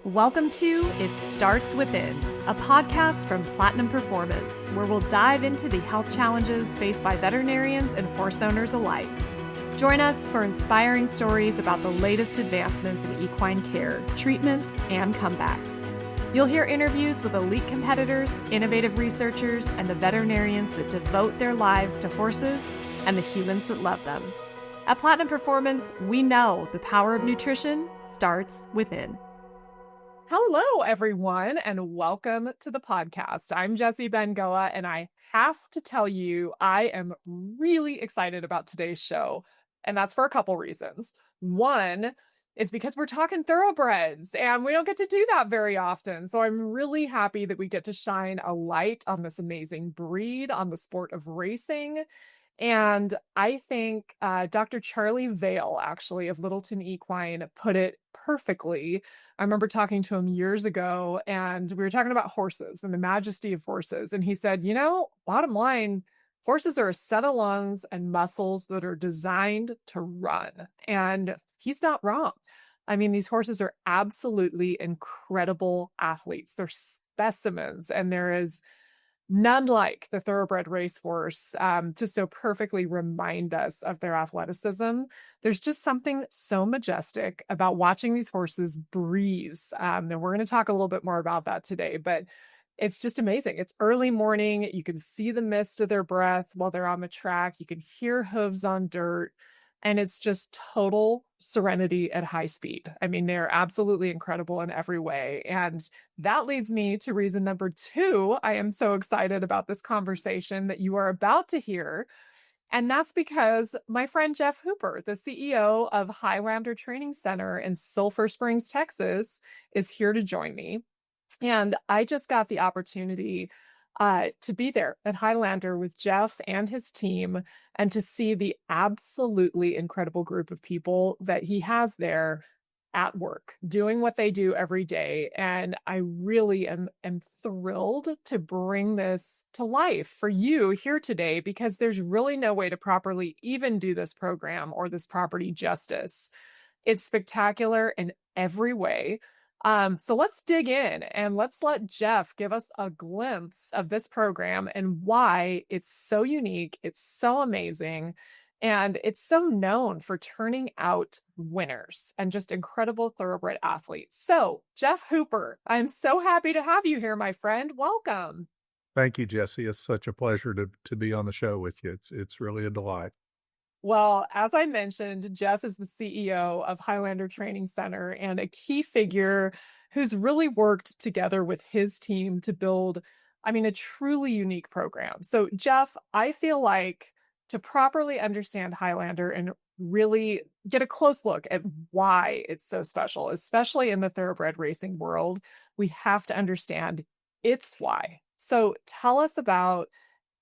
Welcome to It Starts Within, a podcast from Platinum Performance, where we'll dive into the health challenges faced by veterinarians and horse owners alike. Join us for inspiring stories about the latest advancements in equine care, treatments, and comebacks. You'll hear interviews with elite competitors, innovative researchers, and the veterinarians that devote their lives to horses and the humans that love them. At Platinum Performance, we know the power of nutrition starts within. Hello, everyone, and welcome to the podcast. I'm Jessie Bengoa, and I have to tell you, I am really excited about today's show, and that's for a couple reasons. One is because we're talking thoroughbreds, and we don't get to do that very often, so I'm really happy that we get to shine a light on this amazing breed, on the sport of racing. And I think Dr. Charlie Vale, actually, of Littleton Equine, put it perfectly. I remember talking to him years ago, and we were talking about horses and the majesty of horses. And he said, bottom line, horses are a set of lungs and muscles that are designed to run. And he's not wrong. I mean, these horses are absolutely incredible athletes. They're specimens, and there is none like the thoroughbred racehorse to so perfectly remind us of their athleticism. There's just something so majestic about watching these horses breeze. And we're going to talk a little bit more about that today, but it's just amazing. It's early morning. You can see the mist of their breath while they're on the track. You can hear hooves on dirt. And it's just total serenity at high speed. I mean, they're absolutely incredible in every way. And that leads me to reason number two. I am so excited about this conversation that you are about to hear. And that's because my friend Jeff Hooper, the CEO of Highlander Training Center in Sulphur Springs, Texas, is here to join me. And I just got the opportunity to be there at Highlander with Jeff and his team and to see the absolutely incredible group of people that he has there at work, doing what they do every day. And I really am thrilled to bring this to life for you here today, because there's really no way to properly even do this program or this property justice. It's spectacular in every way. So let's dig in and let's let Jeff give us a glimpse of this program and why it's so unique, it's so amazing, and it's so known for turning out winners and just incredible thoroughbred athletes. So, Jeff Hooper, I'm so happy to have you here, my friend. Welcome. Thank you, Jessie. It's such a pleasure to be on the show with you. It's really a delight. Well, as I mentioned, Jeff is the CEO of Highlander Training Center and a key figure who's really worked together with his team to build, a truly unique program. So, Jeff, I feel like to properly understand Highlander and really get a close look at why it's so special, especially in the thoroughbred racing world, we have to understand its why. So, tell us about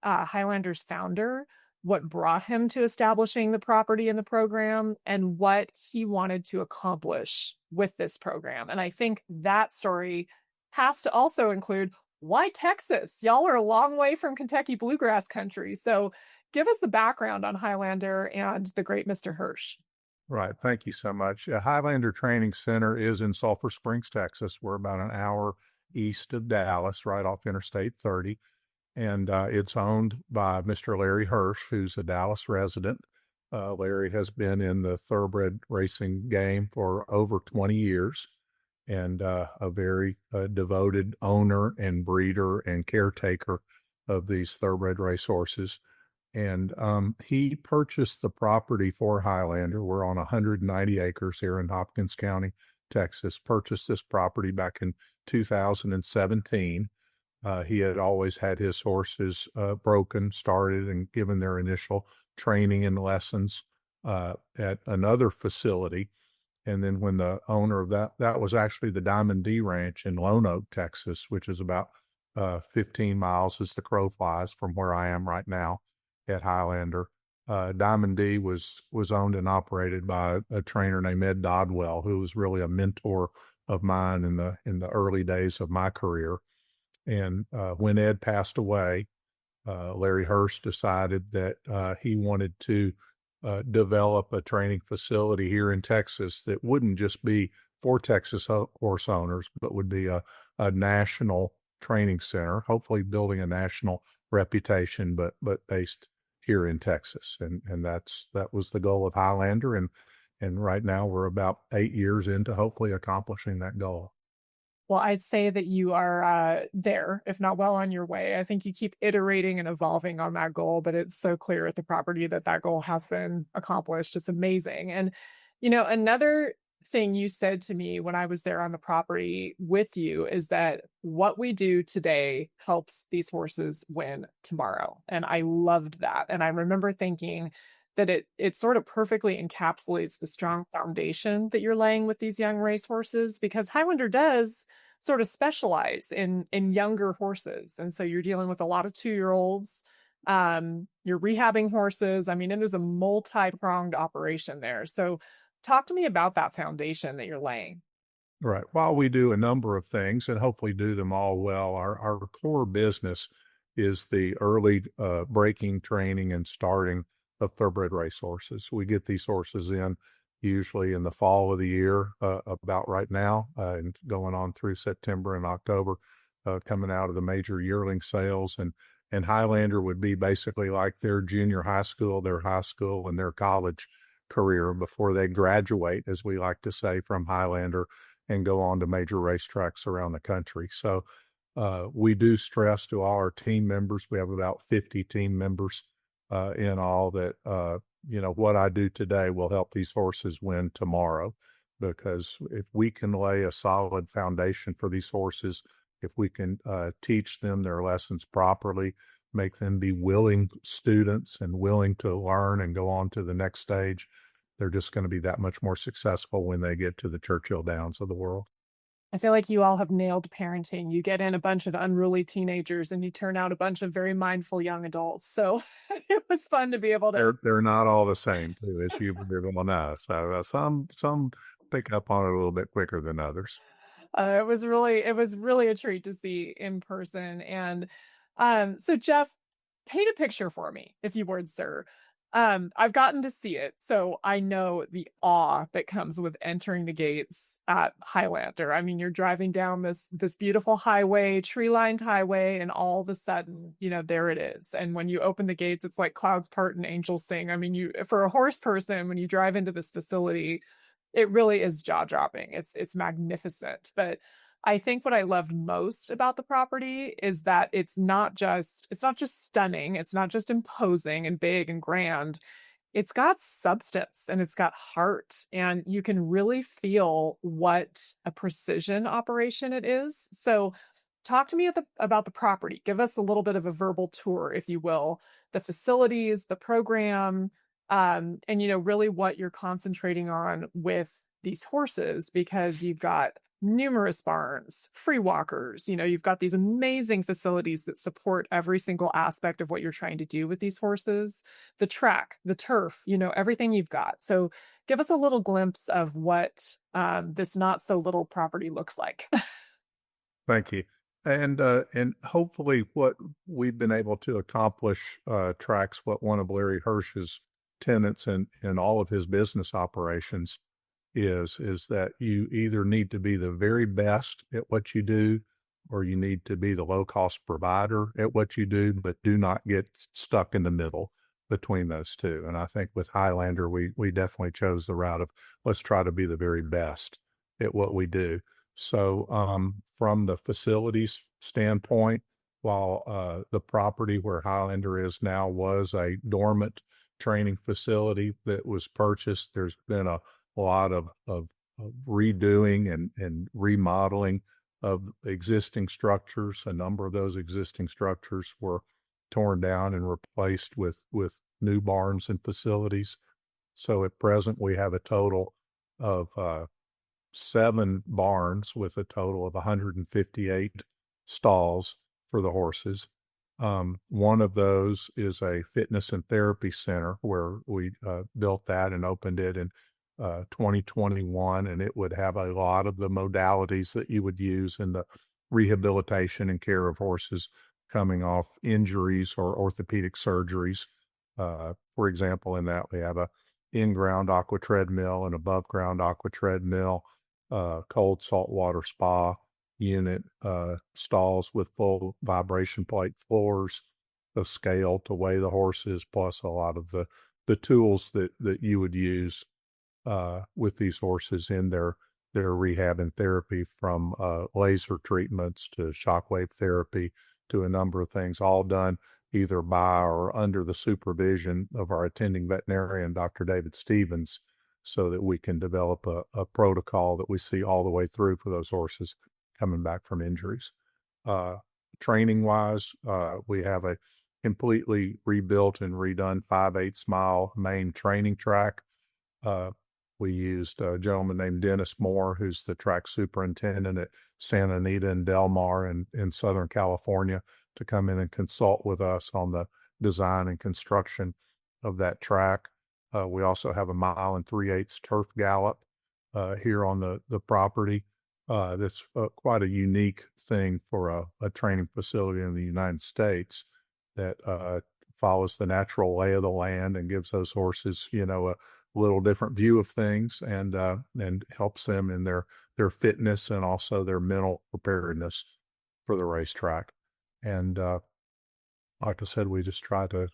Highlander's founder, what brought him to establishing the property and the program, and what he wanted to accomplish with this program. And I think that story has to also include why Texas? Y'all are a long way from Kentucky bluegrass country. So give us the background on Highlander and the great Mr. Hirsch. Right. Thank you so much. Highlander Training Center is in Sulphur Springs, Texas. We're about an hour east of Dallas, right off Interstate 30. And it's owned by Mr. Larry Hirsch, who's a Dallas resident. Larry has been in the thoroughbred racing game for over 20 years and a very devoted owner and breeder and caretaker of these thoroughbred racehorses. And he purchased the property for Highlander. We're on 190 acres here in Hopkins County, Texas. Purchased this property back in 2017. He had always had his horses broken, started, and given their initial training and lessons at another facility. And then when the owner of that was actually the Diamond D Ranch in Lone Oak, Texas, which is about 15 miles as the crow flies from where I am right now at Highlander. Diamond D was owned and operated by a trainer named Ed Dodwell, who was really a mentor of mine in the early days of my career. And when Ed passed away, Larry Hirsch decided that he wanted to develop a training facility here in Texas that wouldn't just be for Texas horse owners, but would be a national training center, hopefully building a national reputation, but based here in Texas. And that was the goal of Highlander. And right now we're about 8 years into hopefully accomplishing that goal. Well, I'd say that you are there, if not well on your way. I think you keep iterating and evolving on that goal, but it's so clear at the property that that goal has been accomplished. It's amazing. And, another thing you said to me when I was there on the property with you is that what we do today helps these horses win tomorrow. And I loved that. And I remember thinking that it sort of perfectly encapsulates the strong foundation that you're laying with these young racehorses, because Highlander does sort of specialize in younger horses. And so you're dealing with a lot of 2-year-olds. You're rehabbing horses. I mean, it is a multi-pronged operation there. So talk to me about that foundation that you're laying. Right. While we do a number of things and hopefully do them all well, our core business is the early breaking, training, and starting of thoroughbred racehorses. We get these horses in usually in the fall of the year, about right now, and going on through September and October, coming out of the major yearling sales. And Highlander would be basically like their junior high school, their high school, and their college career before they graduate, as we like to say, from Highlander and go on to major racetracks around the country. So we do stress to all our team members. We have about 50 team members in all that, what I do today will help these horses win tomorrow, because if we can lay a solid foundation for these horses, if we can teach them their lessons properly, make them be willing students and willing to learn and go on to the next stage, they're just going to be that much more successful when they get to the Churchill Downs of the world. I feel like you all have nailed parenting. You get in a bunch of unruly teenagers and you turn out a bunch of very mindful young adults. So it was fun to be able to. They're not all the same, too, as you will know. So some pick up on it a little bit quicker than others. It was really a treat to see in person. And so Jeff, paint a picture for me, if you would, sir. I've gotten to see it, so I know the awe that comes with entering the gates at Highlander. I mean, you're driving down this beautiful highway, tree-lined highway, and all of a sudden, there it is. And when you open the gates, it's like clouds part and angels sing. I mean, for a horse person, when you drive into this facility, it really is jaw-dropping. It's magnificent. But I think what I loved most about the property is that it's not just stunning, it's not just imposing and big and grand. It's got substance and it's got heart, and you can really feel what a precision operation it is. So talk to me about the property. Give us a little bit of a verbal tour, if you will, the facilities, the program, and really what you're concentrating on with these horses, because you've got numerous barns, free walkers, you've got these amazing facilities that support every single aspect of what you're trying to do with these horses, the track, the turf, everything you've got. So give us a little glimpse of what this not so little property looks like. Thank you. And hopefully what we've been able to accomplish tracks what one of Larry Hirsch's tenets in all of his business operations is that you either need to be the very best at what you do, or you need to be the low-cost provider at what you do, but do not get stuck in the middle between those two. And I think with Highlander, we definitely chose the route of let's try to be the very best at what we do. So from the facilities standpoint, while the property where Highlander is now was a dormant training facility that was purchased, there's been a lot of redoing and remodeling of existing structures. A number of those existing structures were torn down and replaced with new barns and facilities. So at present, we have a total of 7 barns with a total of 158 stalls for the horses. One of those is a fitness and therapy center where we built that and opened it in 2021, and it would have a lot of the modalities that you would use in the rehabilitation and care of horses coming off injuries or orthopedic surgeries. For example, in that we have a in-ground aqua treadmill and above-ground aqua treadmill. cold saltwater spa unit, stalls with full vibration plate floors, a scale to weigh the horses, plus a lot of the tools that you would use with these horses in their rehab and therapy, from laser treatments to shockwave therapy to a number of things, all done either by or under the supervision of our attending veterinarian, Dr. David Stevens, so that we can develop a protocol that we see all the way through for those horses coming back from injuries. Uh, Training wise, we have a completely rebuilt and redone 5/8 mile main training track. Uh, we used a gentleman named Dennis Moore, who's the track superintendent at Santa Anita and Del Mar in Southern California, to come in and consult with us on the design and construction of that track. We also have a 1 3/8 turf gallop here on the property. That's quite a unique thing for a training facility in the United States that follows the natural lay of the land and gives those horses, a little different view of things, and helps them in their fitness and also their mental preparedness for the racetrack. And like I said, we just try to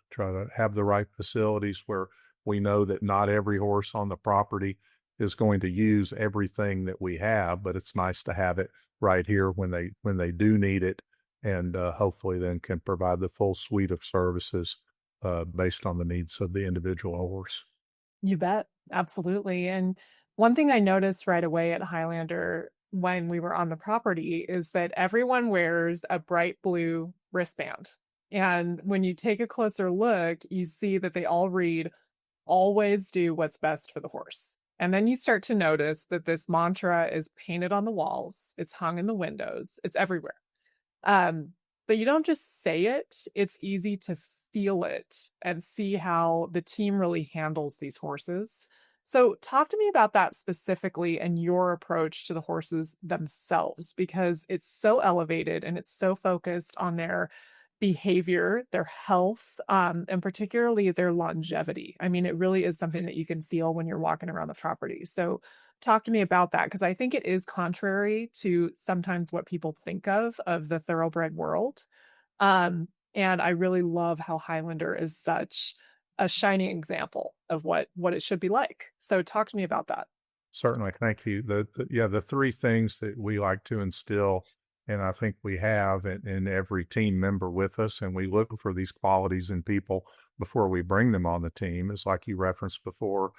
have the right facilities where we know that not every horse on the property is going to use everything that we have, but it's nice to have it right here when they do need it, and hopefully then can provide the full suite of services based on the needs of the individual horse. You bet. Absolutely. And one thing I noticed right away at Highlander when we were on the property is that everyone wears a bright blue wristband. And when you take a closer look, you see that they all read, always do what's best for the horse. And then you start to notice that this mantra is painted on the walls, it's hung in the windows, it's everywhere. But you don't just say it, it's easy to feel it and see how the team really handles these horses. So, talk to me about that specifically and your approach to the horses themselves, because it's so elevated and it's so focused on their behavior, their health, and particularly their longevity. I mean, it really is something that you can feel when you're walking around the property. So, talk to me about that, because I think it is contrary to sometimes what people think of the thoroughbred world. And I really love how Highlander is such a shining example of what it should be like. So talk to me about that. Certainly, thank you. The three things that we like to instill, and I think we have in every team member with us, and we look for these qualities in people before we bring them on the team, is like you referenced before,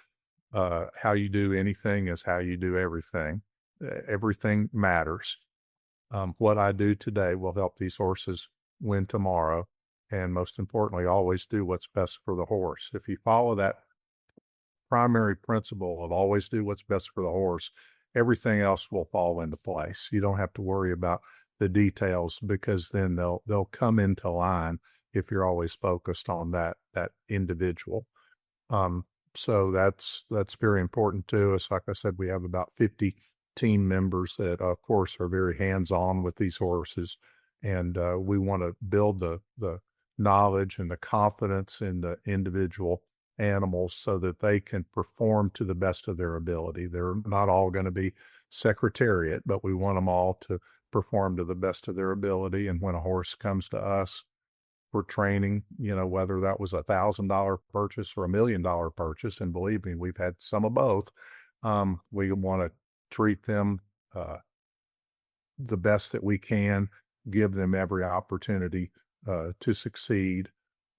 how you do anything is how you do everything. Everything matters. What I do today will help these horses win tomorrow, and most importantly, always do what's best for the horse. If you follow that primary principle of always do what's best for the horse, everything else will fall into place. You don't have to worry about the details, because then they'll come into line if you're always focused on that individual. So that's very important to us. Like I said, we have about 50 team members that, of course, are very hands-on with these horses, and we want to build the knowledge and the confidence in the individual animals so that they can perform to the best of their ability. They're not all going to be secretariat, but we want them all to perform to the best of their ability. And when a horse comes to us for training, whether that was $1,000 purchase or $1 million purchase, and believe me, we've had some of both, we want to treat them the best that we can, give them every opportunity to succeed,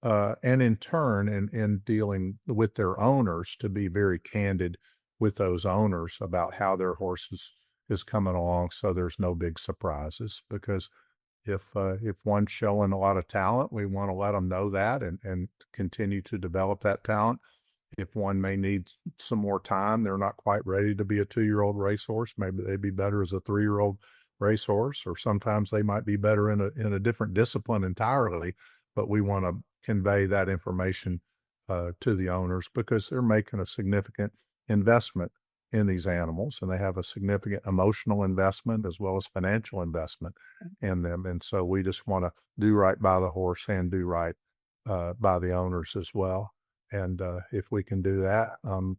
and in turn, in dealing with their owners, to be very candid with those owners about how their horse is coming along, so there's no big surprises. Because if one's showing a lot of talent, we want to let them know that, and continue to develop that talent. If one may need some more time, they're not quite ready to be a 2-year-old racehorse, maybe they'd be better as a 3-year-old racehorse, or sometimes they might be better in a different discipline entirely. But we want to convey that information to the owners, because they're making a significant investment in these animals, and they have a significant emotional investment as well as financial investment in them. And so we just want to do right by the horse and do right by the owners as well. And if we can do that,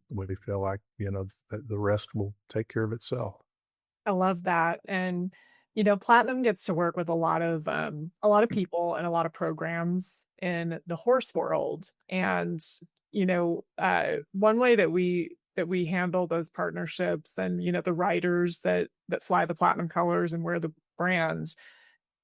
we feel like, the rest will take care of itself. I love that. And, Platinum gets to work with a lot of people and a lot of programs in the horse world. And, one way that we handle those partnerships and, the riders that fly the Platinum colors and wear the brand.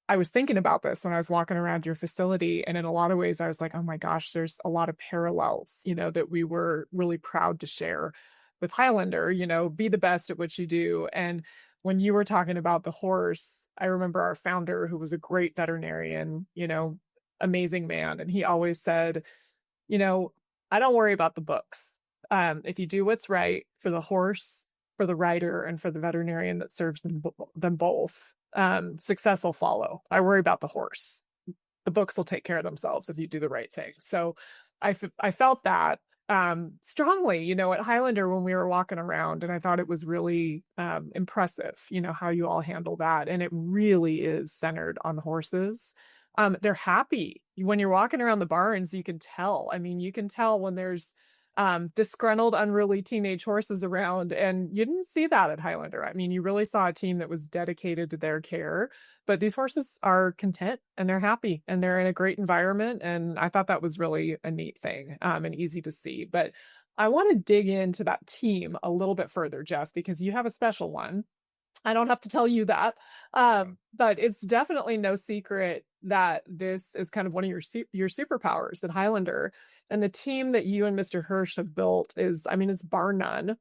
I was thinking about this when I was walking around your facility, and in a lot of ways, I was like, oh my gosh, there's a lot of parallels, that we were really proud to share with Highlander, be the best at what you do. And when you were talking about the horse, I remember our founder, who was a great veterinarian, amazing man. And he always said, you know, I don't worry about the books. If you do what's right for the horse, for the rider, and for the veterinarian that serves them both, success will follow. I worry about the horse. The books will take care of themselves if you do the right thing. So I felt that strongly, at Highlander when we were walking around, and I thought it was really impressive, how you all handle that. And it really is centered on the horses. They're happy when you're walking around the barns. You can tell. I mean, you can tell when there's disgruntled, unruly teenage horses around, and you didn't see that at Highlander. I mean, you really saw a team that was dedicated to their care, but these horses are content and they're happy and they're in a great environment. And I thought that was really a neat thing, and easy to see. But I want to dig into that team a little bit further, Jeff, because you have a special one. I don't have to tell you that. But it's definitely no secret that this is kind of one of your superpowers at Highlander. And the team that you and Mr. Hirsch have built is, I mean, it's bar none.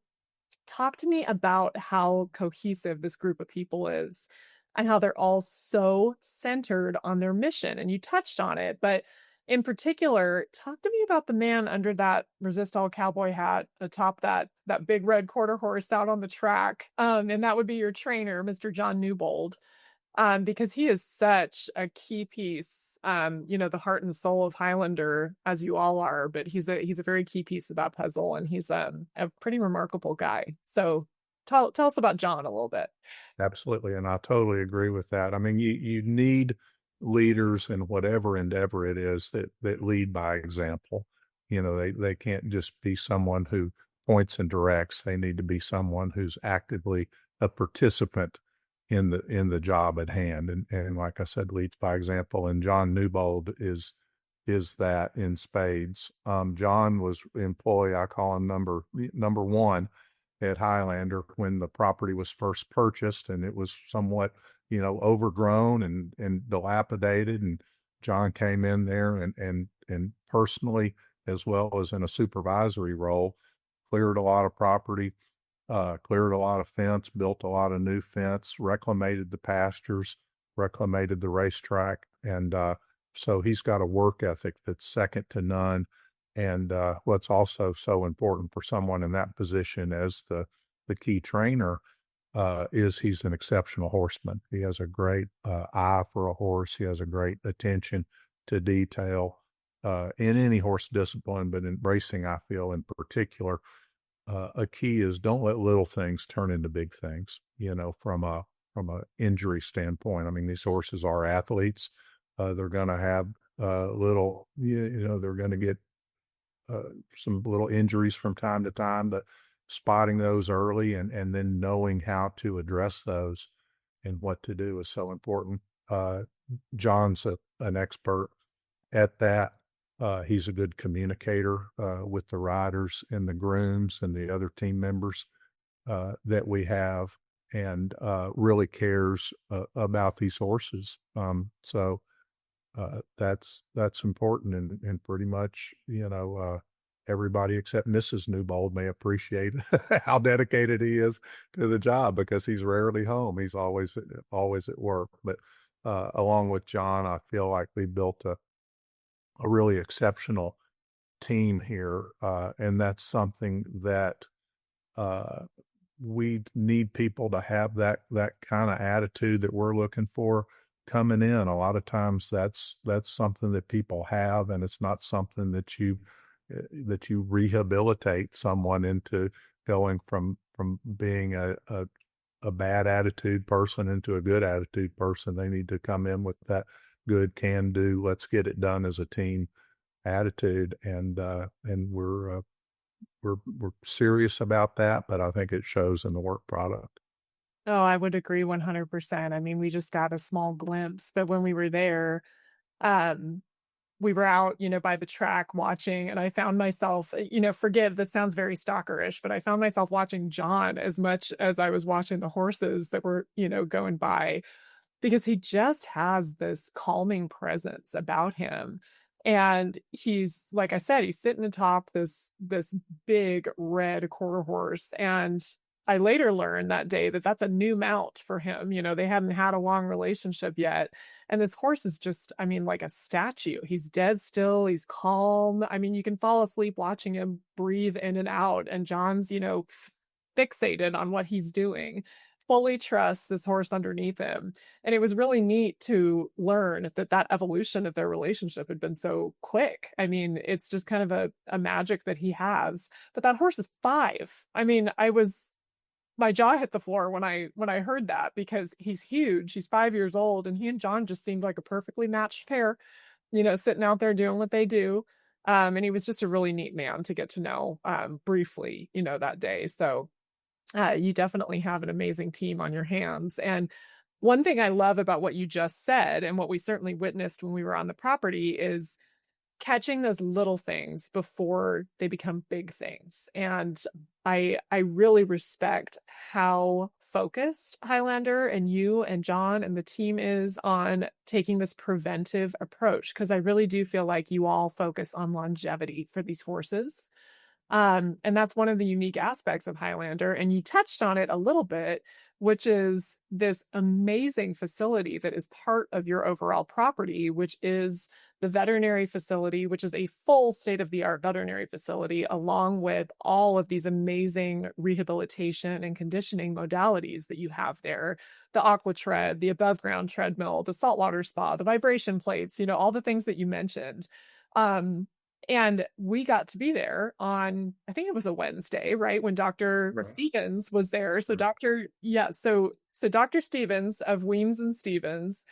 Talk to me about how cohesive this group of people is and how they're all so centered on their mission. And you touched on it, but in particular, talk to me about the man under that resistol cowboy hat atop that big red quarter horse out on the track. And that would be your trainer, Mr. John Newbold, because he is such a key piece, the heart and soul of Highlander, as you all are, but he's a very key piece of that puzzle, and he's a pretty remarkable guy. So tell us about John a little bit. Absolutely, and I totally agree with that. I mean, you need leaders in whatever endeavor it is that lead by example. They can't just be someone who points and directs. They need to be someone who's actively a participant in the job at hand. And like I said, leads by example. And John Newbold is that in spades. John was employee, I call him number one at Highlander when the property was first purchased, and it was somewhat, overgrown and dilapidated. And John came in there and personally, as well as in a supervisory role, cleared a lot of property, cleared a lot of fence, built a lot of new fence, reclamated the pastures, reclamated the racetrack. And so he's got a work ethic that's second to none. And what's also so important for someone in that position as the key trainer is he's an exceptional horseman. He has a great eye for a horse. He has a great attention to detail in any horse discipline, but in racing, I feel in particular, a key is don't let little things turn into big things, from a injury standpoint. I mean, these horses are athletes. They're going to have they're going to get some little injuries from time to time, but spotting those early and then knowing how to address those and what to do is so important. John's an expert at that. He's a good communicator with the riders and the grooms and the other team members that we have, and really cares about these horses. So that's important, and pretty much, everybody except Mrs. Newbold may appreciate how dedicated he is to the job because he's rarely home. He's always at work. But along with John, I feel like we built a really exceptional team here, and that's something that we need people to have that kind of attitude that we're looking for coming in. A lot of times that's something that people have, and it's not something that you rehabilitate someone into going from being a bad attitude person into a good attitude person. They need to come in with that good can do, let's get it done as a team attitude, and we're serious about that, but I think it shows in the work product. Oh, I would agree 100%. I mean, we just got a small glimpse, but when we were there, um, we were out, by the track watching, and I found myself, forgive, this sounds very stalkerish, but I found myself watching John as much as I was watching the horses that were, going by, because he just has this calming presence about him. And he's, like I said, he's sitting atop this big red quarter horse. And I later learned that day that that's a new mount for him. They hadn't had a long relationship yet. And this horse is just, I mean, like a statue. He's dead still. He's calm. I mean, you can fall asleep watching him breathe in and out. And John's, fixated on what he's doing, fully trusts this horse underneath him. And it was really neat to learn that that evolution of their relationship had been so quick. I mean, it's just kind of a magic that he has. But that horse is 5. I mean, my jaw hit the floor when I heard that, because he's huge. He's 5 years old, and he and John just seemed like a perfectly matched pair, sitting out there doing what they do. And he was just a really neat man to get to know briefly, that day. So you definitely have an amazing team on your hands. And one thing I love about what you just said, and what we certainly witnessed when we were on the property, is catching those little things before they become big things. And I really respect how focused Highlander and you and John and the team is on taking this preventive approach, because I really do feel like you all focus on longevity for these horses. And that's one of the unique aspects of Highlander. And you touched on it a little bit, which is this amazing facility that is part of your overall property, which is the veterinary facility, which is a full state-of-the-art veterinary facility, along with all of these amazing rehabilitation and conditioning modalities that you have there. The aqua tread, the above ground treadmill, the saltwater spa, the vibration plates, all the things that you mentioned. And we got to be there on, I think it was a Wednesday, right? When Dr. Right. Stevens was there. So Right. so Dr. Stevens of Weems and Stevens,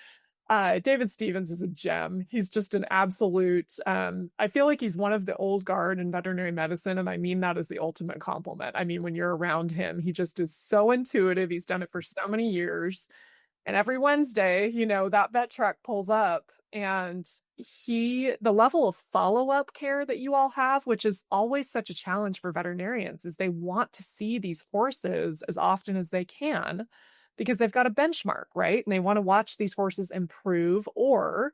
David Stevens is a gem. He's just an absolute, I feel like he's one of the old guard in veterinary medicine. And I mean that as the ultimate compliment. I mean, when you're around him, he just is so intuitive. He's done it for so many years. And every Wednesday, that vet truck pulls up, and the level of follow-up care that you all have, which is always such a challenge for veterinarians, is they want to see these horses as often as they can, because they've got a benchmark, right? And they want to watch these horses improve or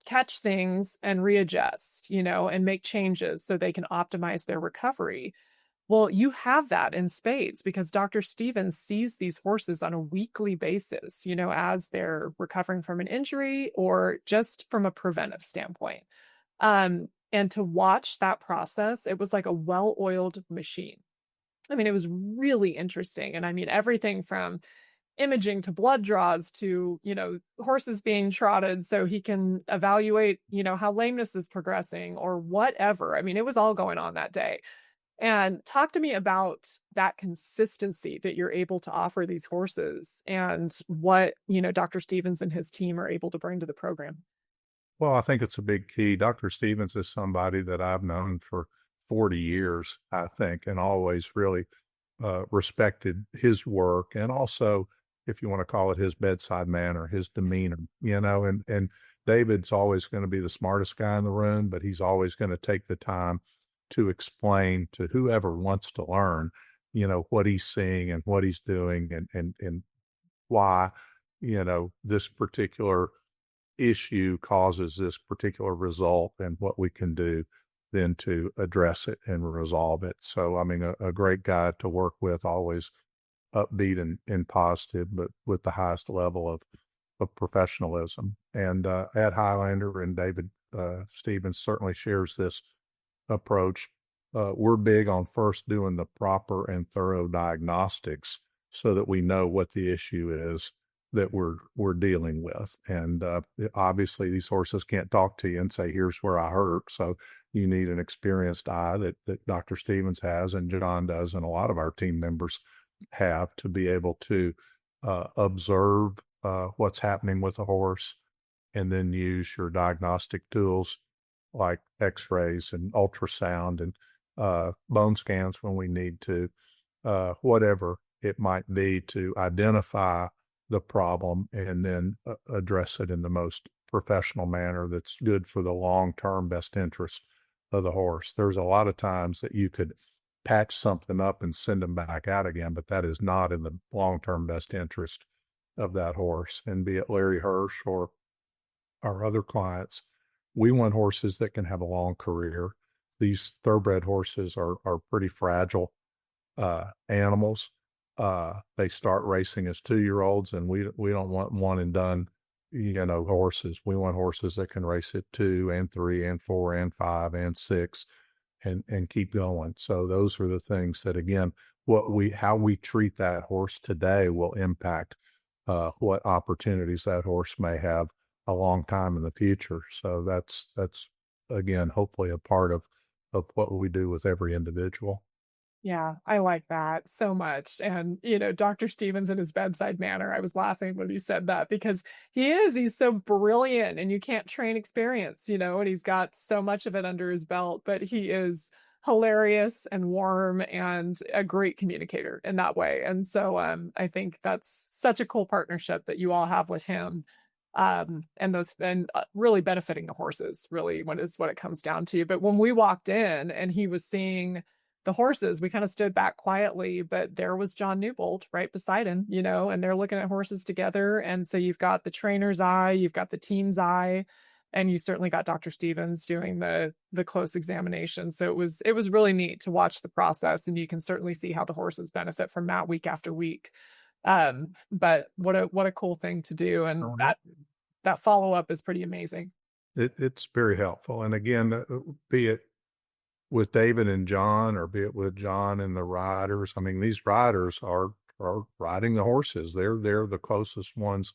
catch things and readjust, and make changes so they can optimize their recovery. Well, you have that in spades, because Dr. Stevens sees these horses on a weekly basis, as they're recovering from an injury or just from a preventive standpoint. And to watch that process, it was like a well-oiled machine. I mean, it was really interesting. And I mean, everything from imaging to blood draws to, horses being trotted so he can evaluate, how lameness is progressing or whatever. I mean, it was all going on that day. And talk to me about that consistency that you're able to offer these horses, and what, Dr. Stevens and his team are able to bring to the program. Well, I think it's a big key. Dr. Stevens is somebody that I've known for 40 years, I think, and always really respected his work, and also, if you want to call it, his bedside manner, his demeanor, and David's always going to be the smartest guy in the room, but he's always going to take the time to explain to whoever wants to learn, what he's seeing and what he's doing, and why, this particular issue causes this particular result, and what we can do then to address it and resolve it. So, I mean, a great guy to work with, always upbeat and positive, but with the highest level of professionalism. And Ed Highlander and David Stevens certainly shares this approach. We're big on first doing the proper and thorough diagnostics so that we know what the issue is that we're dealing with. And obviously these horses can't talk to you and say, here's where I hurt. So you need an experienced eye that Dr. Stevens has, and John does, and a lot of our team members have, to be able to observe what's happening with a horse, and then use your diagnostic tools like x-rays and ultrasound and bone scans when we need to, whatever it might be to identify the problem and then address it in the most professional manner that's good for the long-term best interest of the horse. There's a lot of times that you could patch something up and send them back out again, but that is not in the long-term best interest of that horse. And be it Larry Hirsch or our other clients, we want horses that can have a long career. These thoroughbred horses are pretty fragile animals. They start racing as 2-year-olds, and we don't want one and done, horses. We want horses that can race at 2 and 3 and 4 and 5 and 6 and keep going. So those are the things that, again, how we treat that horse today will impact what opportunities that horse may have a long time in the future. So that's again, hopefully a part of what we do with every individual. Yeah, I like that so much. And, Dr. Stevens and his bedside manner, I was laughing when you said that because he's so brilliant and you can't train experience, and he's got so much of it under his belt, but he is hilarious and warm and a great communicator in that way. And so I think that's such a cool partnership that you all have with him. And really benefiting the horses, really, what it comes down to. But when we walked in and he was seeing the horses, we kind of stood back quietly, but there was John Newbold right beside him, and they're looking at horses together. And so you've got the trainer's eye, you've got the team's eye, and you certainly got Dr. Stevens doing the close examination. So it was really neat to watch the process, and you can certainly see how the horses benefit from that week after week. But what a cool thing to do. And that follow-up is pretty amazing. It's very helpful. And again, be it with David and John, or be it with John and the riders. I mean, these riders are riding the horses. They're the closest ones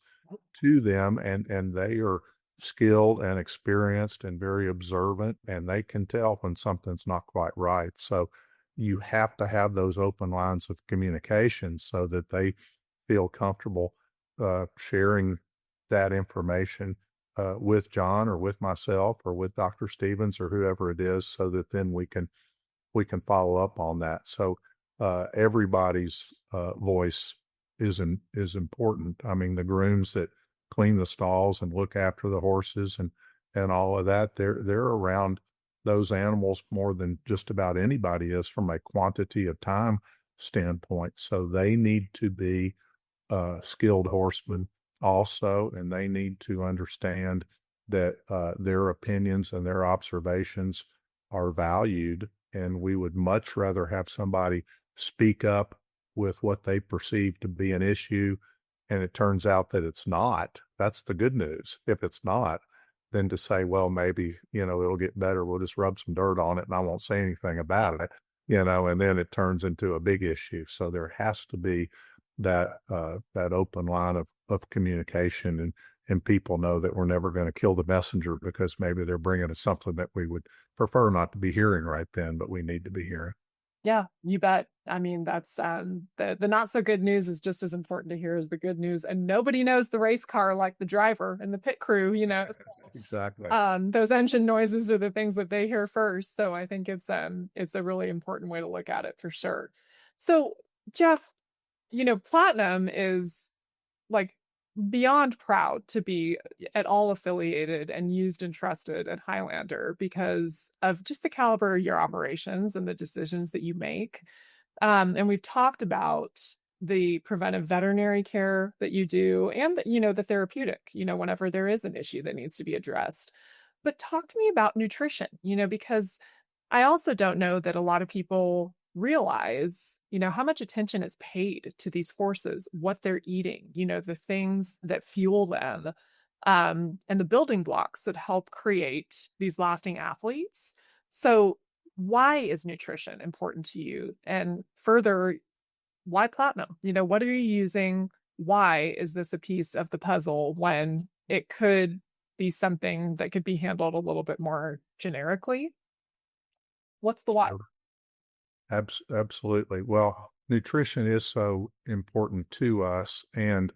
to them, and they are skilled and experienced and very observant, and they can tell when something's not quite right. So you have to have those open lines of communication so that they feel comfortable sharing that information with John or with myself or with Dr. Stevens or whoever it is, so that then we can follow up on that. So everybody's voice is important. I mean, the grooms that clean the stalls and look after the horses and all of that, they're around those animals more than just about anybody is from a quantity of time standpoint. So they need to be skilled horsemen also, and they need to understand that their opinions and their observations are valued, and we would much rather have somebody speak up with what they perceive to be an issue, and it turns out that it's not. That's the good news. If it's not, then to say, well, maybe, it'll get better. We'll just rub some dirt on it and I won't say anything about it, and then it turns into a big issue. So there has to be that open line of communication, and people know that we're never going to kill the messenger because maybe they're bringing us something that we would prefer not to be hearing right then, but we need to be hearing. Yeah, you bet. I mean, that's the not so good news is just as important to hear as the good neuse. And nobody knows the race car like the driver and the pit crew, Exactly. Those engine noises are the things that they hear first. So I think it's a really important way to look at it for sure. So Jeff, Platinum is like beyond proud to be at all affiliated and used and trusted at Highlander because of just the caliber of your operations and the decisions that you make. And we've talked about the preventive veterinary care that you do and the therapeutic, whenever there is an issue that needs to be addressed. But talk to me about nutrition, because I also don't know that a lot of people realize, how much attention is paid to these horses, what they're eating, the things that fuel them, and the building blocks that help create these lasting athletes. So why is nutrition important to you? And further, why Platinum? What are you using? Why is this a piece of the puzzle when it could be something that could be handled a little bit more generically? What's the why? Absolutely. Well, nutrition is so important to us. And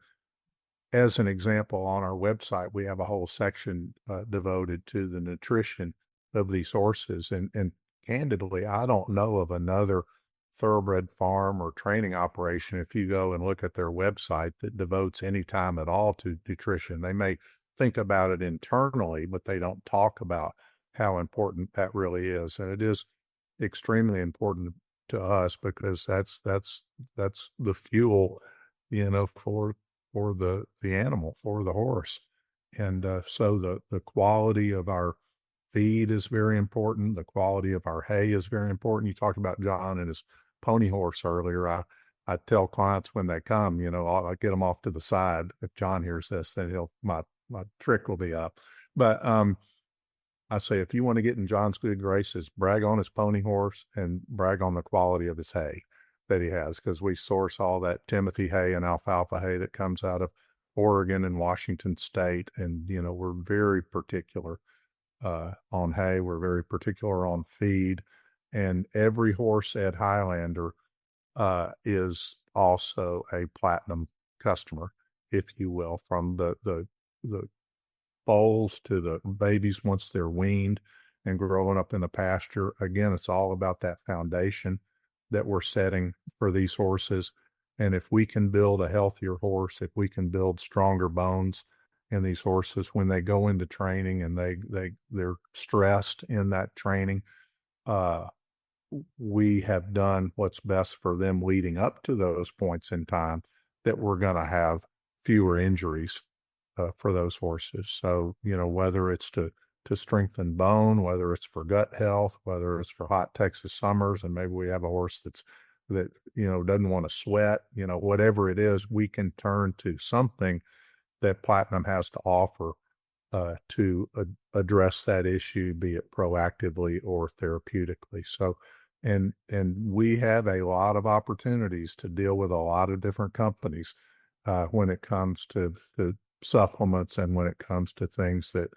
as an example, on our website, we have a whole section devoted to the nutrition of these horses. And candidly, I don't know of another thoroughbred farm or training operation, if you go and look at their website, that devotes any time at all to nutrition. They may think about it internally, but they don't talk about how important that really is. And it is extremely important to us because that's the fuel, for the animal, for the horse. And so the quality of our feed is very important. The quality of our hay is very important. You talked about John and his pony horse earlier. I tell clients when they come, I get them off to the side. If John hears this, then my trick will be up. But I say, if you want to get in John's good graces, brag on his pony horse and brag on the quality of his hay that he has, because we source all that Timothy hay and alfalfa hay that comes out of Oregon and Washington State. And, we're very particular on hay. We're very particular on feed. And every horse at Highlander is also a platinum customer, if you will, from the foals to the babies once they're weaned and growing up in the pasture. Again, it's all about that foundation that we're setting for these horses. And if we can build a healthier horse, if we can build stronger bones in these horses when they go into training and they're stressed in that training, we have done what's best for them leading up to those points in time, that we're going to have fewer injuries for those horses. So, whether it's to strengthen bone, whether it's for gut health, whether it's for hot Texas summers, and maybe we have a horse that doesn't want to sweat, whatever it is, we can turn to something that Platinum has to offer to address that issue, be it proactively or therapeutically. So, and we have a lot of opportunities to deal with a lot of different companies when it comes to supplements and when it comes to things that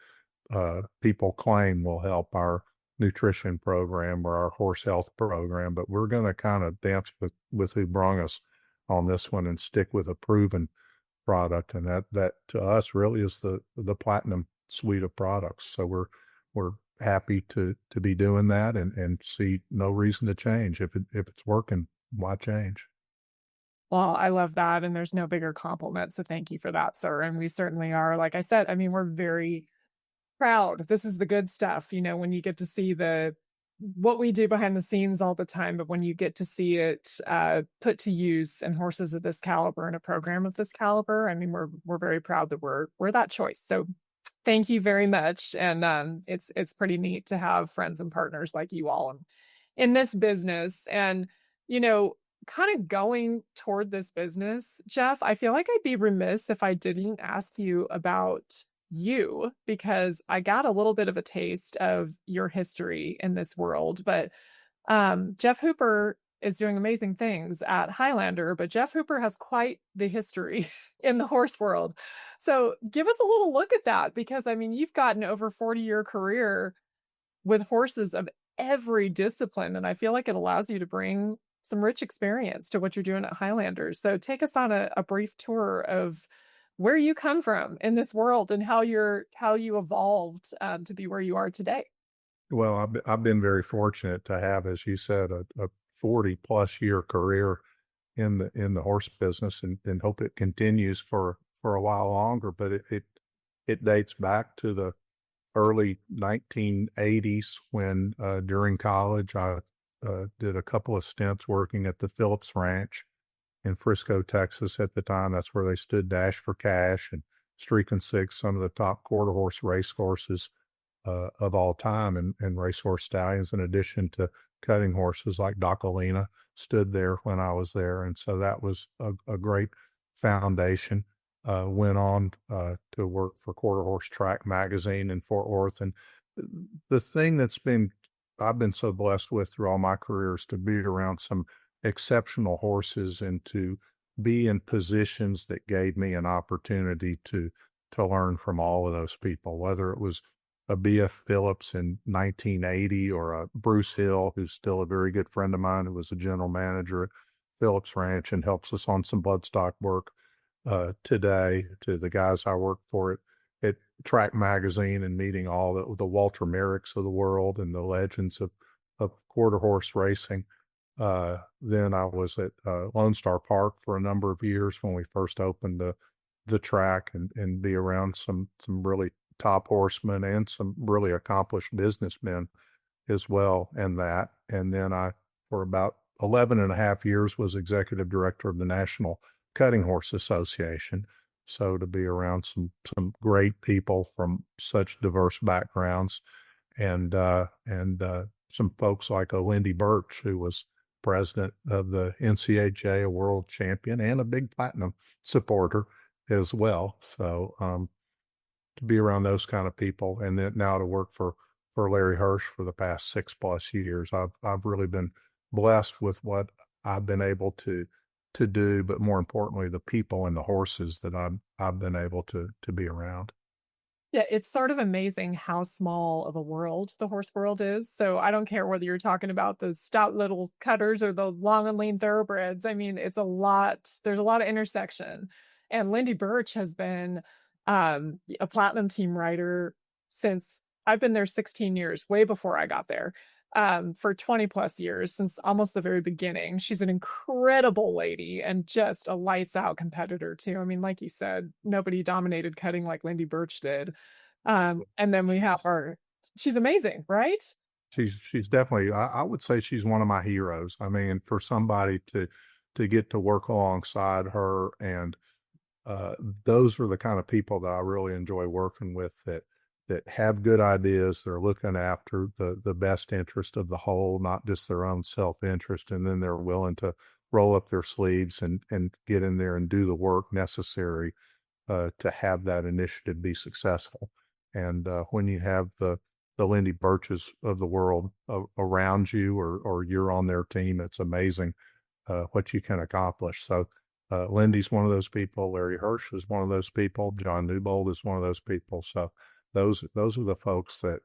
people claim will help our nutrition program or our horse health program. But we're going to kind of dance with who brung us on this one and stick with a proven product. And that to us really is the Platinum suite of products. So we're happy to be doing that and see no reason to change. If it's working, why change? Well, I love that. And there's no bigger compliment. So thank you for that, sir. And we certainly are, like I said, we're very proud. This is the good stuff, when you get to see what we do behind the scenes all the time, but when you get to see it put to use in horses of this caliber and a program of this caliber, we're very proud that we're that choice. So thank you very much. And it's pretty neat to have friends and partners like you all in this business. And, kind of going toward this business, Jeff, I feel like I'd be remiss if I didn't ask you about you, because I got a little bit of a taste of your history in this world. But Jeff Hooper is doing amazing things at Highlander, but Jeff Hooper has quite the history in the horse world. So give us a little look at that, because you've got an over 40-year career with horses of every discipline, and I feel like it allows you to bring some rich experience to what you're doing at Highlanders. So take us on a brief tour of where you come from in this world and how you evolved to be where you are today. Well, I've been very fortunate to have, as you said, a 40+ year career in the horse business, and hope it continues for a while longer. But it dates back to the early 1980s when during college I did a couple of stints working at the Phillips Ranch in Frisco, Texas. At the time, that's where they stood Dash for Cash and Streak and Six, some of the top quarter horse race horses of all time, and racehorse stallions, in addition to cutting horses like Docalina, stood there when I was there. And so that was a great foundation. Went on to work for Quarter Horse Track magazine in Fort Worth. And the thing I've been so blessed with through all my careers, to be around some exceptional horses and to be in positions that gave me an opportunity to learn from all of those people, whether it was a B.F. Phillips in 1980 or a Bruce Hill, who's still a very good friend of mine, who was a general manager at Phillips Ranch and helps us on some bloodstock work today, to the guys I work for at Track Magazine and meeting all the Walter Merricks of the world and the legends of quarter horse racing. Then I was at Lone Star Park for a number of years when we first opened the track, and be around some really top horsemen and some really accomplished businessmen as well. And then I, for about 11 and a half years, was executive director of the National Cutting Horse Association. So to be around some great people from such diverse backgrounds, and some folks like Lindy Birch, who was president of the NCHA, a world champion and a big platinum supporter as well. So to be around those kind of people, and then now to work for Larry Hirsch for the past 6+ years, I've really been blessed with what I've been able to do, but more importantly, the people and the horses that I've been able to be around. Yeah, it's sort of amazing how small of a world the horse world is. So I don't care whether you're talking about the stout little cutters or the long and lean thoroughbreds. I mean, it's a lot. There's a lot of intersection. And Lindy Birch has been a platinum team rider since I've been there 16 years, way before I got there, for 20+ years, since almost the very beginning. She's an incredible lady and just a lights out competitor too. I mean, like you said, nobody dominated cutting like Lindy Birch did. And then we have she's amazing, right? She's definitely, I would say she's one of my heroes. I mean, for somebody to get to work alongside her, and those are the kind of people that I really enjoy working with, that have good ideas. They're looking after the best interest of the whole, not just their own self-interest. And then they're willing to roll up their sleeves and get in there and do the work necessary to have that initiative be successful. And when you have the Lindy Birches of the world around you, or you're on their team, it's amazing what you can accomplish. So Lindy's one of those people. Larry Hirsch is one of those people. John Newbold is one of those people. So those are the folks that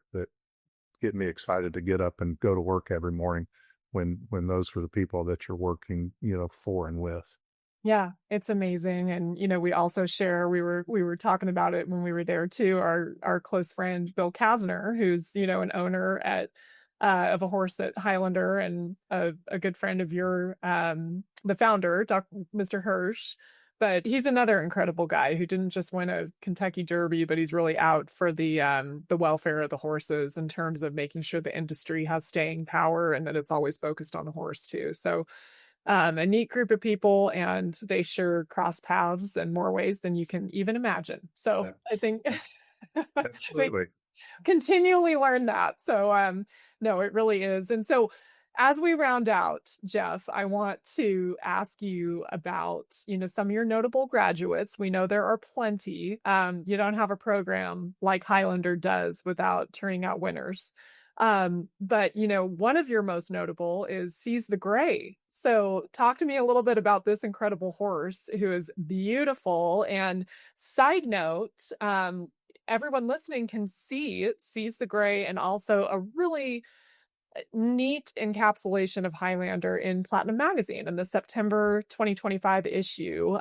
get me excited to get up and go to work every morning, when those are the people that you're working, for and with. Yeah, it's amazing. And we also share, we were talking about it when we were there too, our close friend Bill Kasner, who's an owner of a horse at Highlander, and a good friend of the founder, Mr. Hirsch. But he's another incredible guy who didn't just win a Kentucky Derby, but he's really out for the welfare of the horses, in terms of making sure the industry has staying power and that it's always focused on the horse too. So a neat group of people, and they sure cross paths in more ways than you can even imagine. So Yeah. I think Absolutely. continually learn that. So no, it really is. And so as we round out, Jeff, I want to ask you about, some of your notable graduates. We know there are plenty. You don't have a program like Highlander does without turning out winners. But one of your most notable is Seize the Gray. So talk to me a little bit about this incredible horse, who is beautiful. And side note, everyone listening can see Seize the Gray, and also a really neat encapsulation of Highlander in Platinum Magazine. In the September 2025 issue,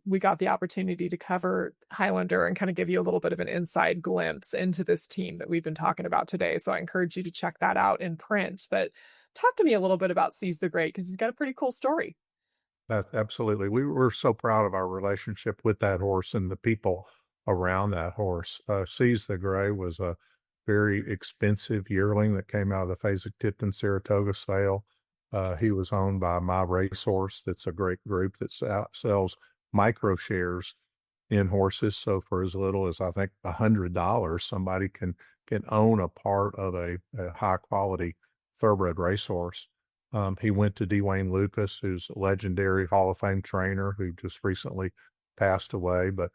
we got the opportunity to cover Highlander and kind of give you a little bit of an inside glimpse into this team that we've been talking about today. So I encourage you to check that out in print. But talk to me a little bit about Seize the Great, because he's got a pretty cool story. That's absolutely. We were so proud of our relationship with that horse and the people around that horse. Seize the Gray was a very expensive yearling that came out of the Fasig-Tipton Saratoga sale. He was owned by My Racehorse. That's a great group that sells micro shares in horses. So for as little as, I think, $100, somebody can own a part of a high quality thoroughbred racehorse. He went to Dwayne Lucas, who's a legendary Hall of Fame trainer who just recently passed away, but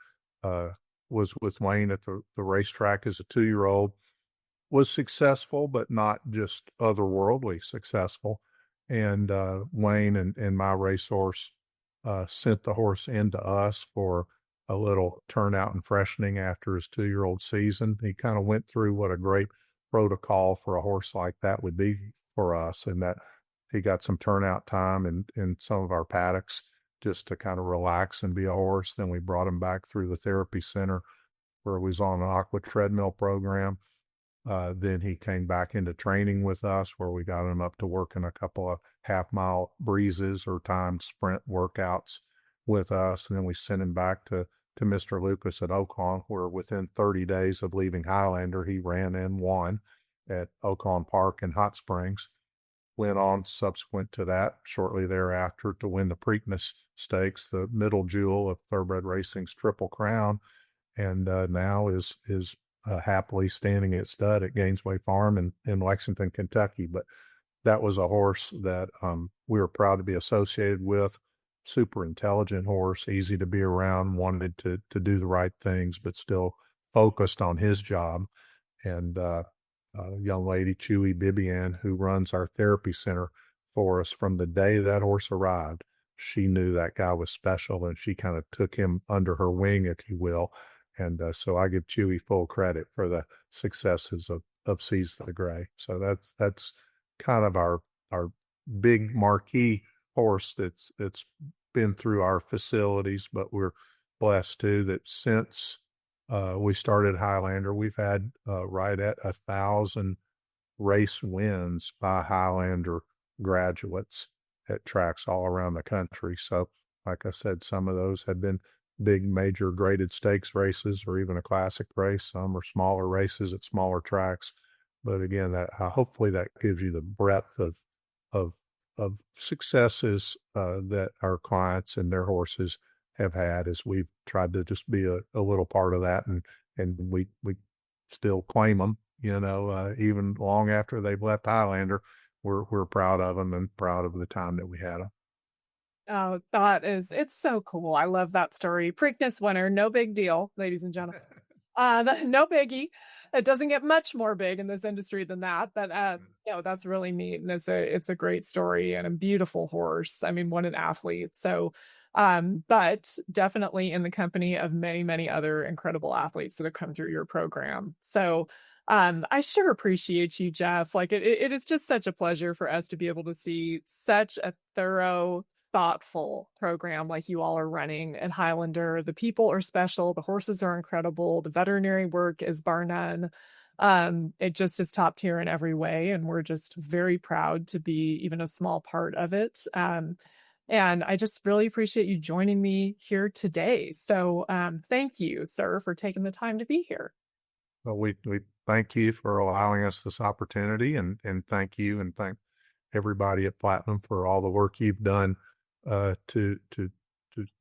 was with Wayne at the racetrack as a 2-year-old. Was successful, but not just otherworldly successful. And Wayne and My Racehorse sent the horse into us for a little turnout and freshening after his 2-year-old season. He kind of went through what a great protocol for a horse like that would be for us, and that he got some turnout time in some of our paddocks just to kind of relax and be a horse. Then we brought him back through the therapy center, where he was on an aqua treadmill program. Then he came back into training with us, where we got him up to working a couple of half-mile breezes or timed sprint workouts with us. And then we sent him back to Mr. Lucas at Oakon, where within 30 days of leaving Highlander, he ran and won at Oakon Park in Hot Springs. Went on subsequent to that, shortly thereafter, to win the Preakness Stakes, the middle jewel of Thoroughbred Racing's Triple Crown, and now is happily standing at stud at Gainesway Farm in Lexington, Kentucky. But that was a horse that we were proud to be associated with. Super intelligent horse, easy to be around, wanted to do the right things, but still focused on his job. And a young lady, Chewy Bibian, who runs our therapy center for us, from the day that horse arrived, she knew that guy was special, and she kind of took him under her wing, if you will. And so I give Chewy full credit for the successes of Seize the Gray. So that's kind of our big marquee horse that's been through our facilities. But we're blessed too that since we started Highlander, we've had right at 1,000 race wins by Highlander graduates at tracks all around the country. So like I said, some of those have been big major graded stakes races, or even a classic race. Some are smaller races at smaller tracks. But again, that hopefully that gives you the breadth of successes that our clients and their horses have had, as we've tried to just be a little part of that, and we still claim them, even long after they've left Highlander. We're proud of them and proud of the time that we had them. Oh, it's so cool. I love that story. Preakness winner, no big deal, ladies and gentlemen. No biggie. It doesn't get much more big in this industry than that, but that's really neat, and it's a great story and a beautiful horse. I mean, what an athlete. So, but definitely in the company of many, many other incredible athletes that have come through your program. So, I sure appreciate you, Jeff. Like it is just such a pleasure for us to be able to see such a thorough, thoughtful program like you all are running at Highlander. The people are special. The horses are incredible. The veterinary work is bar none. It just is top tier in every way. And we're just very proud to be even a small part of it. And I just really appreciate you joining me here today. So thank you, sir, for taking the time to be here. Well, we thank you for allowing us this opportunity, and thank you, and thank everybody at Platinum for all the work you've done to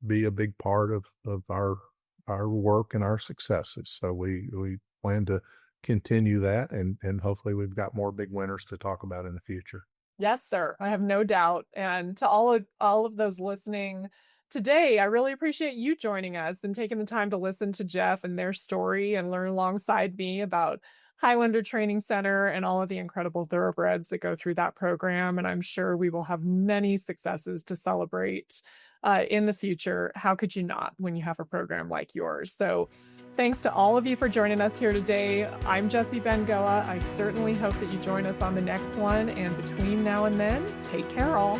be a big part of our work and our successes. So we plan to continue that, and hopefully we've got more big winners to talk about in the future. Yes, sir. I have no doubt. And to all of those listening today, I really appreciate you joining us and taking the time to listen to Jeff and their story and learn alongside me about Highlander Training Center and all of the incredible thoroughbreds that go through that program. And I'm sure we will have many successes to celebrate in the future. How could you not when you have a program like yours? So thanks to all of you for joining us here today. I'm Jessie Bengoa. I certainly hope that you join us on the next one. And between now and then, take care all.